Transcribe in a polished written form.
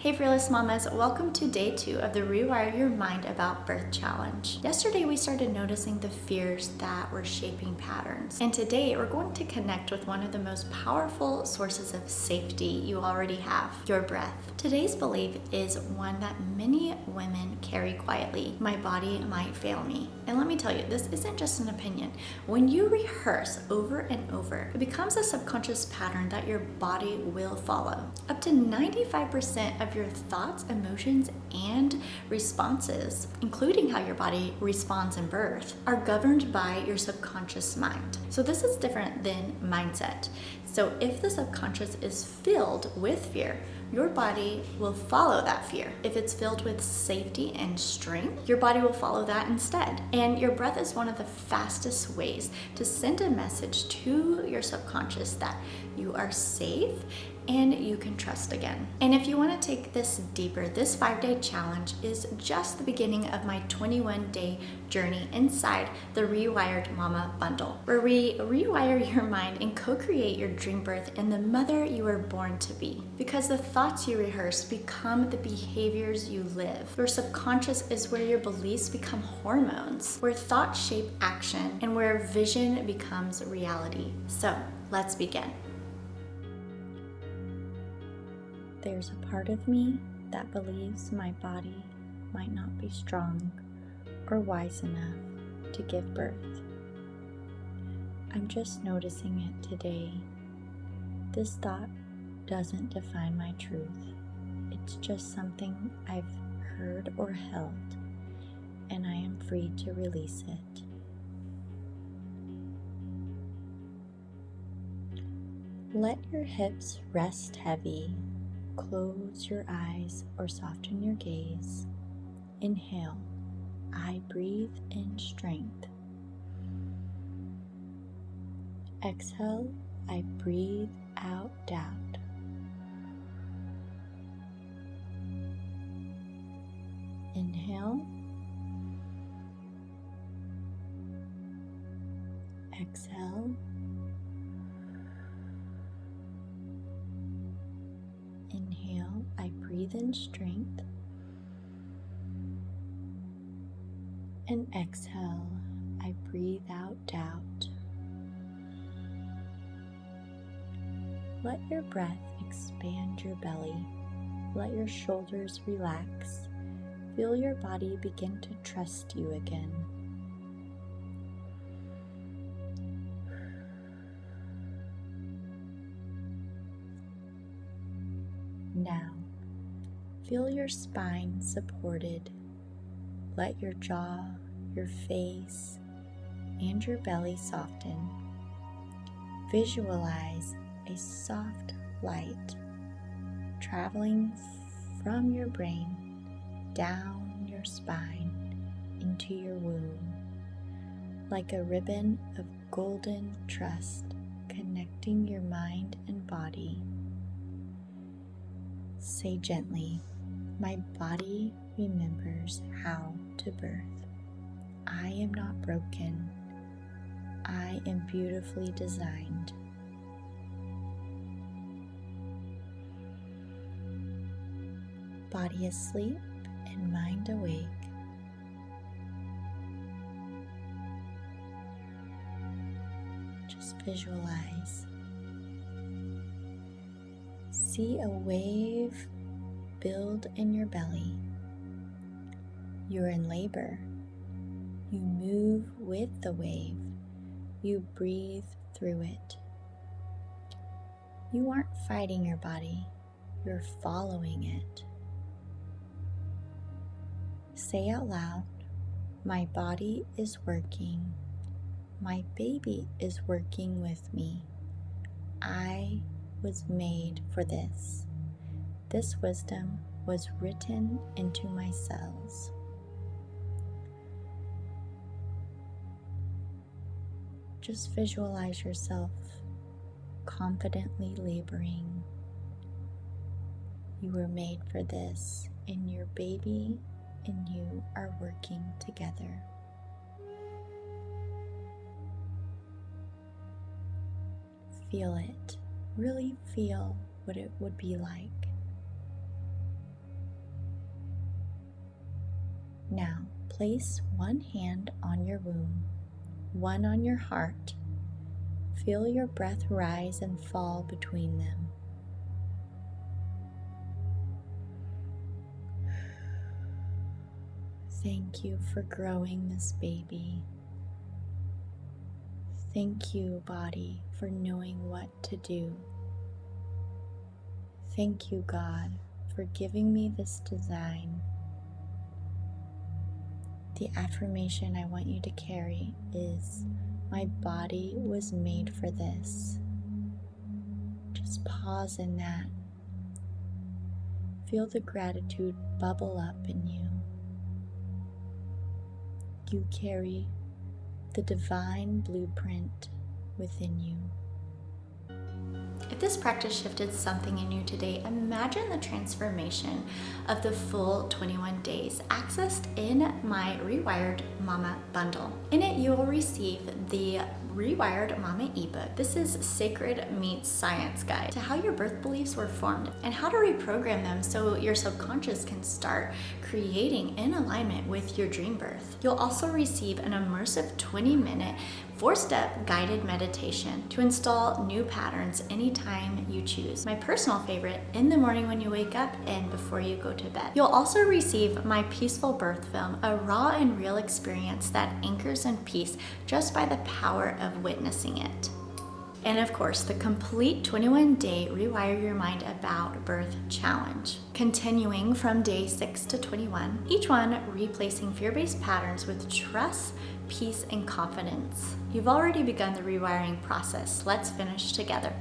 Hey Fearless Mamas, welcome to day 2 of the Rewire Your Mind About Birth Challenge. Yesterday we started noticing the fears that were shaping patterns. And today we're going to connect with one of the most powerful sources of safety you already have, your breath. Today's belief is one that many women carry quietly. My body might fail me. And let me tell you, this isn't just an opinion. When you rehearse over and over, it becomes a subconscious pattern that your body will follow. Up to 95% of your thoughts, emotions, and responses, including how your body responds in birth, are governed by your subconscious mind. So this is different than mindset. So if the subconscious is filled with fear, your body will follow that fear. If it's filled with safety and strength, your body will follow that instead. And your breath is one of the fastest ways to send a message to your subconscious that you are safe and you can trust again. And if you want to take this deeper, this 5-day challenge is just the beginning of my 21-day journey inside the Rewired Mama bundle, where we rewire your mind and co-create your dream birth and the mother you were born to be. Because the thoughts you rehearse become the behaviors you live. Your subconscious is where your beliefs become hormones, where thoughts shape action, and where vision becomes reality. So let's begin. There's a part of me that believes my body might not be strong or wise enough to give birth. I'm just noticing it today. This thought doesn't define my truth. It's just something I've heard or held, and I am free to release it. Let your hips rest heavy. Close your eyes or soften your gaze. Inhale. I breathe in strength. Exhale. I breathe out doubt. Inhale. Exhale. Inhale, I breathe in strength. And exhale, I breathe out doubt. Let your breath expand your belly. Let your shoulders relax. Feel your body begin to trust you again. Now, feel your spine supported. Let your jaw, your face, and your belly soften. Visualize a soft light traveling from your brain down your spine into your womb, like a ribbon of golden trust connecting your mind and body. Say gently, my body remembers how to birth. I am not broken. I am beautifully designed. Body asleep and mind awake. Just visualize. See a wave build in your belly. You're in labor. You move with the wave. You breathe through it. You aren't fighting your body. You're following it. Say out loud, my body is working. My baby is working with me. I was made for this. This wisdom was written into my cells. Just visualize yourself confidently laboring. You were made for this, and your baby and you are working together. Feel it. Really feel what it would be like. Now, place one hand on your womb, one on your heart. Feel your breath rise and fall between them. Thank you for growing this baby. Thank you, body, for knowing what to do. Thank you, God, for giving me this design. The affirmation I want you to carry is, my body was made for this. Just pause in that. Feel the gratitude bubble up in you. You carry the divine blueprint within you. If this practice shifted something in you today, imagine the transformation of the full 21 days accessed in my Rewired Mama bundle. In it, you will receive the Rewired Mama ebook. This is Sacred Meets Science Guide to how your birth beliefs were formed and how to reprogram them so your subconscious can start creating in alignment with your dream birth. You'll also receive an immersive 20-minute 4-step guided meditation to install new patterns anytime you choose. My personal favorite, in the morning when you wake up and before you go to bed. You'll also receive my Peaceful Birth Film, a raw and real experience that anchors in peace just by the power of witnessing it. And of course, the complete 21-day Rewire Your Mind About Birth Challenge. Continuing from day 6 to 21, each one replacing fear-based patterns with trust, peace, and confidence. You've already begun the rewiring process. Let's finish together.